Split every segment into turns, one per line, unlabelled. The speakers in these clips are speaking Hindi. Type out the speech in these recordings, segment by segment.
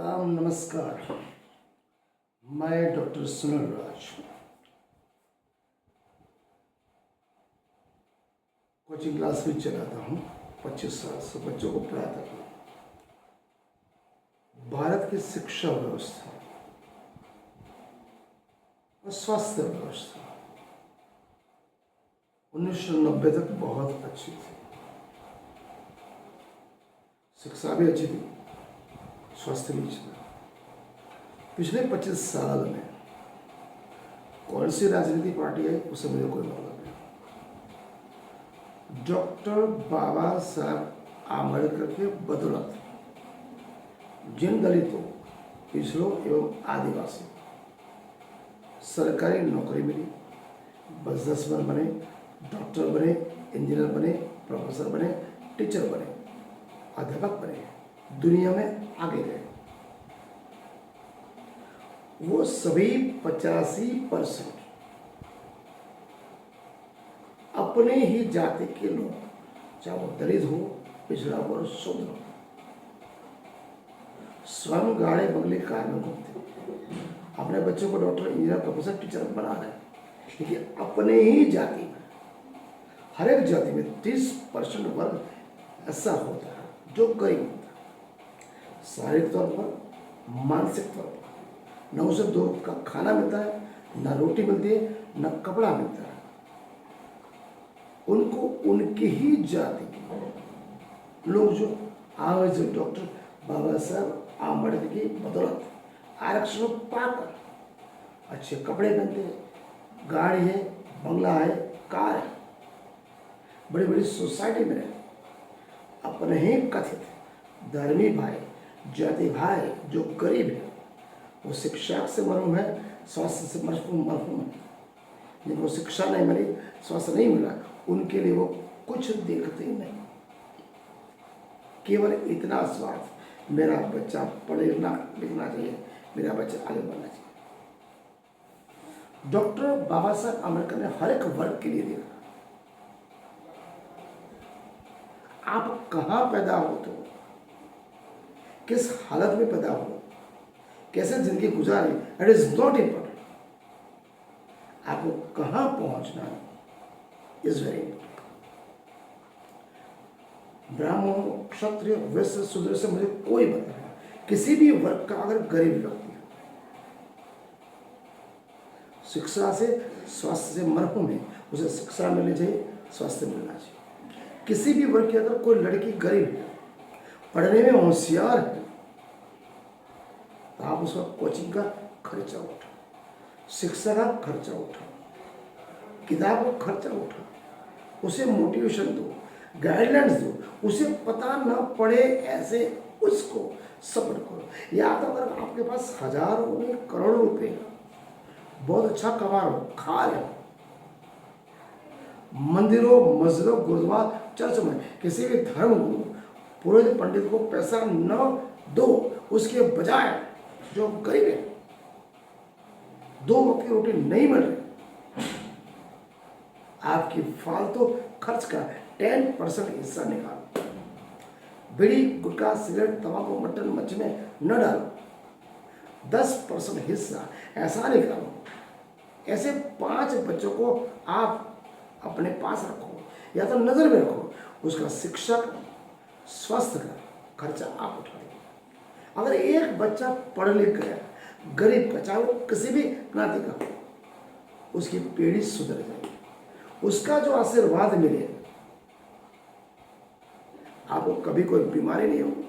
प्रणाम नमस्कार। मैं डॉक्टर सुनील राज कोचिंग क्लास भी चलाता हूँ। 25 साल से बच्चों को पढ़ाता हूँ। भारत की शिक्षा व्यवस्था और स्वास्थ्य व्यवस्था 1990 तक बहुत अच्छी थी। शिक्षा भी अच्छी थी, स्वास्थ्य भी अच्छा था। पिछले 25 साल में कौन सी राजनीतिक पार्टी आई उससे मुझे कोई मतलब नहीं। डॉक्टर बाबा साहब आम्बेडकर के बदौलत जिन दलितों, पिछड़ों एवं आदिवासी सरकारी नौकरी मिली, बिजनेसमैन बने, डॉक्टर बने, इंजीनियर बने, प्रोफेसर बने, टीचर बने, अध्यापक बने, दुनिया में आगे गए, वो सभी 85% अपने ही जाति के लोग, चाहे वो दलित हो, पिछड़ा हो, शूद्र हो, स्वयं गाड़े बंगले कार में घूमते, अपने बच्चों को डॉक्टर, इंजीनियर, प्रोफेसर, टीचर बना रहे हैं। लेकिन अपने ही जाति में, हर एक जाति में 30% वर्ग ऐसा होता है जो गरीब होता है, शारीरिक तौर पर, मानसिक तौर पर। न उसे 2 वक्त का खाना मिलता है, न रोटी मिलती है, न कपड़ा मिलता है। उनको उनकी ही जाति के लोग जो आज डॉक्टर बाबा साहब आम्बेडकर की बदौलत आरक्षण पाकर अच्छे कपड़े पहनते हैं, गाड़ी है, बंगला है, कार है, बड़ी बड़ी सोसाइटी में रहते, अपने ही कथित धर्मी भाई, जाति भाई जो गरीब है, वो शिक्षा से महरूम है, स्वास्थ्य से महरूम है। जिनको शिक्षा नहीं मिली, स्वास्थ्य नहीं मिला, उनके लिए वो कुछ देखते ही नहीं। केवल इतना स्वार्थ, मेरा बच्चा पढ़ना लिखना चाहिए, मेरा बच्चा आगे बढ़ना चाहिए। डॉक्टर बाबा साहब आम्बेडकर ने हर एक वर्ग के लिए देखा। आप कहाँ पैदा हो, तो किस हालत में पैदा हो, कैसे जिंदगी गुजारी, इट इज नॉट इम्पोर्टेंट। आपको कहाँ पहुंचना है इज वेरी इम्पोर्टेंट। ब्राह्मण, क्षत्रिय, वैश्य, शूद्र से मुझे कोई मतलब नहीं। किसी भी वर्ग का अगर गरीब व्यक्ति है, शिक्षा से, स्वास्थ्य से मरहूम है, उसे शिक्षा मिलनी चाहिए, स्वास्थ्य मिलना चाहिए। किसी भी वर्ग की अगर कोई लड़की गरीब है, पढ़ने में होशियार है, तो आप उसका कोचिंग का खर्चा उठाओ, शिक्षा का खर्चा उठाओ, किताब का खर्चा उठाओ, उसे मोटिवेशन दो, गाइडलाइंस दो, उसे पता न पड़े ऐसे उसको सपोर्ट करो। या तो अगर आपके पास हजारों में करोड़ों रुपए, बहुत अच्छा कमा रहे हो, खा रहे हो, मंदिरों, मस्जिदों, गुरुद्वारा, चर्च में किसी भी धर्म गुरु, पुरोहित, पंडित को पैसा न दो, उसके बजाय जो गरीब है, 2 वक्त की रोटी नहीं मिल रही, आपकी फालतू खर्च का 10% हिस्सा निकालो। बीड़ी, गुटखा, सिगरेट, तंबाकू, मटन, मच्छी में न डालो। 10% हिस्सा ऐसा निकालो। ऐसे 5 बच्चों को आप अपने पास रखो, या तो नजर में रखो, उसका शिक्षा का, स्वास्थ्य का खर्चा आप उठाओ। अगर एक बच्चा पढ़ लिख गया, गरीब का, चाहे वो किसी भी ज्ञाति का, उसकी पीढ़ी सुधर जाएगी, उसका जो आशीर्वाद मिले, आपको कभी कोई बीमारी नहीं होगी,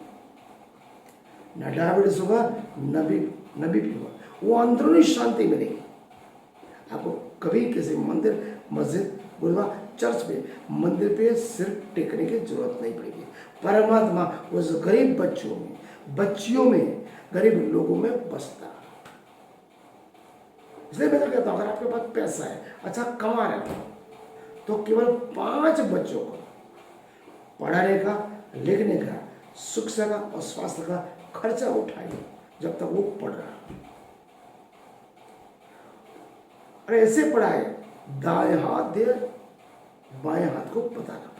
न डायबिटीज होगा, न बीपी होगा, वो अंदरूनी शांति मिलेगी। आपको कभी किसी मंदिर, मस्जिद, गुरुद्वारा, चर्च पे, मंदिर पे सिर टेकने की जरूरत नहीं पड़ेगी। परमात्मा उस गरीब बच्चों में, बच्चियों में, गरीब लोगों में बसता। इसलिए मैं तो कहता हूँ, अगर आपके पास पैसा है, अच्छा कमा रहे हो, तो केवल 5 बच्चों को पढ़ाने का, लिखने का, शिक्षा का और स्वास्थ्य का खर्चा उठाइए जब तक वो पढ़ रहा है। और ऐसे पढ़ाए, दाएं हाथ दे, बाएं हाथ को पता ना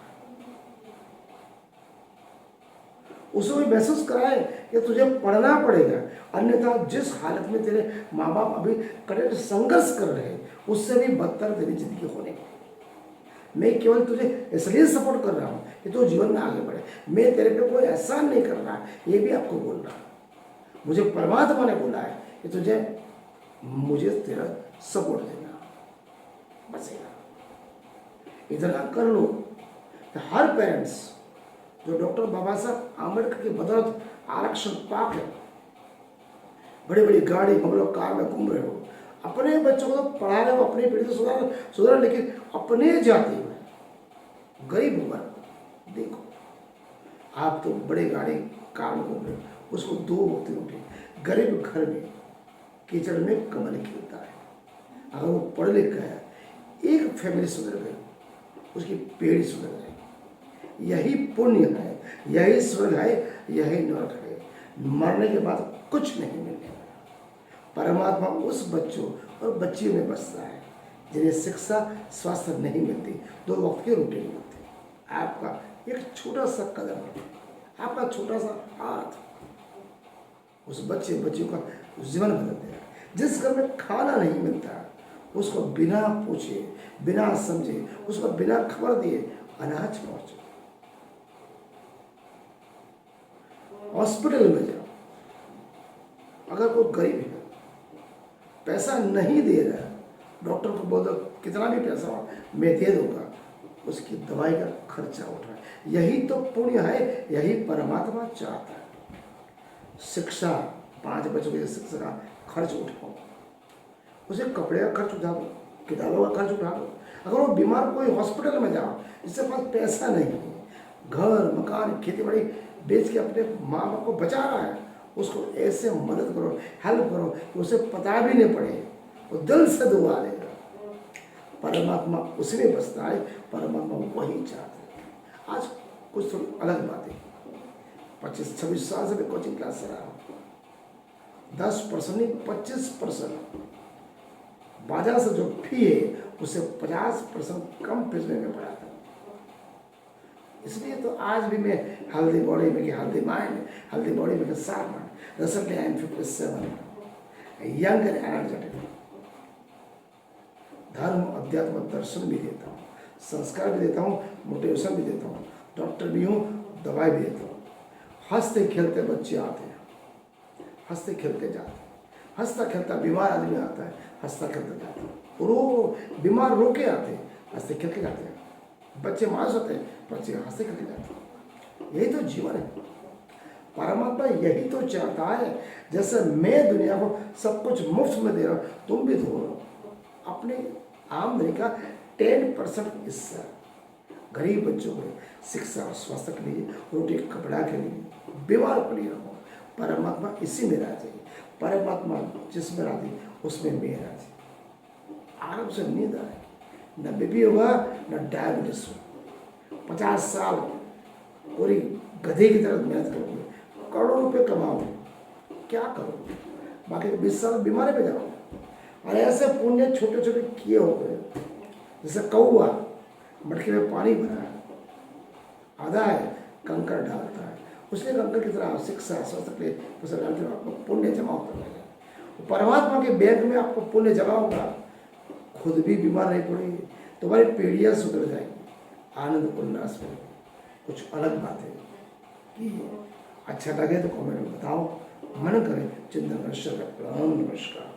उसे भी महसूस कराए कि तुझे पढ़ना पड़ेगा, अन्यथा जिस हालत में तेरे माँ बाप अभी कठिन संघर्ष कर रहे हैं उससे भी बदतर तेरी जिंदगी होने वाली। मैं केवल तुझे इसलिए सपोर्ट कर रहा हूँ कि तू जीवन में आगे बढ़े। मैं तेरे पे कोई एहसान नहीं कर रहा, ये भी आपको बोल रहा हूँ। मुझे परमात्मा ने बोला है कि तुझे मुझे तेरा सपोर्ट देना, बस इतना कर लो। तो हर पेरेंट्स जो डॉक्टर बाबा साहब आम्बेडकर की बदौलत आरक्षण पाक है, बड़ी बड़ी गाड़ी बंगलों कार में घूम रहे हो, अपने बच्चों को तो पढ़ा रहे हो, अपनी पीढ़ी से सुधार, लेकिन अपने जाति में गरीब वर्ग देखो, आप तो बड़े गाड़ी कार में घूम रहे हो, उसको 2 वक्त रोटी, गरीब घर में कीचड़ में कमल खिलता है। अगर वो पढ़ लिख गया, एक फैमिली सुधर गई, उसकी पीढ़ी सुधर गई। यही पुण्य है, यही स्वर्ग है, यही नरक है। मरने के बाद कुछ नहीं मिलने वाला। परमात्मा उस बच्चों और बच्चियों में बसता है जिन्हें शिक्षा स्वास्थ्य नहीं मिलती, 2 वक्त की रोटी नहीं मिलती। आपका एक छोटा सा कदम, आपका छोटा सा हाथ उस बच्चियों का जीवन बदल देगा। जिस घर में खाना नहीं मिलता उसको बिना पूछे, बिना समझे, उसको बिना खबर दिए अनाज पहुंचे। हॉस्पिटल में जाओ, अगर कोई गरीब है, पैसा नहीं दे रहा है, डॉक्टर को बोल दो कितना भी पैसा हो मैं दे दूंगा, उसकी दवाई का खर्चा उठाए। यही तो पुण्य है, यही परमात्मा चाहता है। शिक्षा, 5 बच्चों की शिक्षा का खर्च उठाओ, उसे कपड़े का खर्च उठा दो, किताबों का खर्च उठा दो। अगर वो बीमार कोई हॉस्पिटल में जाओ, जिसके पास पैसा नहीं है, घर मकान खेती बाड़ी बेच के अपने माँ बाप को बचा रहा है, उसको ऐसे मदद करो, हेल्प करो कि उसे पता भी नहीं पड़े, वो दिल से दुआ लेगा। परमात्मा उसी में बसता है, परमात्मा वही चाहते हैं। आज कुछ थोड़ी अलग बातें, 25-26 साल से मैं कोचिंग क्लास से रहा हूँ, 10% नहीं 25% बाजार से जो फी है उससे 50% कम फीस में मैं पढ़ाता हूँ। इसलिए तो आज भी मैं हेल्दी बॉडी में हेल्दी माइंड, हेल्दी बॉडी में sharp mind. Recently I am 57, young and energetic. धर्म अध्यात्म दर्शन भी देता हूँ, संस्कार भी देता हूँ, मोटिवेशन भी देता हूँ, डॉक्टर भी हूँ, दवाई भी देता हूँ। हंसते खेलते बच्चे आते हैं, हंसते खेलते जाते हैं, हंसता खेलता बीमार आदमी आता है, हंसता खेलते जाते हैं, बीमार रो के आते हैं, हंसते खेलते जाते हैं। बच्चे मास होते हैं, बच्चे हंसते खेलते जाते हैं। यही तो जीवन है। परमात्मा यही तो चाहता है, जैसे मैं दुनिया को सब कुछ मुफ्त में दे रहा हूँ, तुम भी दो अपने आमदनी का 10% हिस्सा गरीब बच्चों को शिक्षा और स्वास्थ्य के लिए, रोटी कपड़ा के लिए, बीमार के लिए रखो। परमात्मा इसी में राजी है। परमात्मा जिसमें राजी उसमें मैं राजी। आराम से नींद आए, न बीपी होगा न डायबिटीज हो। 50 साल पूरी गधे की तरह मेहनत करोगे, करोड़ों रुपए कमाओगे, क्या करोगे? बाकी 20 साल बीमारी पे जाओगे। और ऐसे पुण्य छोटे छोटे किए हो गए, जैसे कौआ मटके में पानी भरा है, आधा है कंकड़ डालता है, उसने कंकड़ की तरह शिक्षा स्वास्थ्य के लिए डालते आपको पुण्य जमा होता रहेगा। परमात्मा के बैंक में आपको पुण्य जमा होगा, खुद भी बीमार नहीं पड़ेगी, तुम्हारी पीढ़ियाँ सुधर जाएंगी, आनंद उल्लास में। कुछ अलग बात है कि अच्छा लगे तो कमेंट में बताओ, मन करे चिंतन कर। नमस्कार।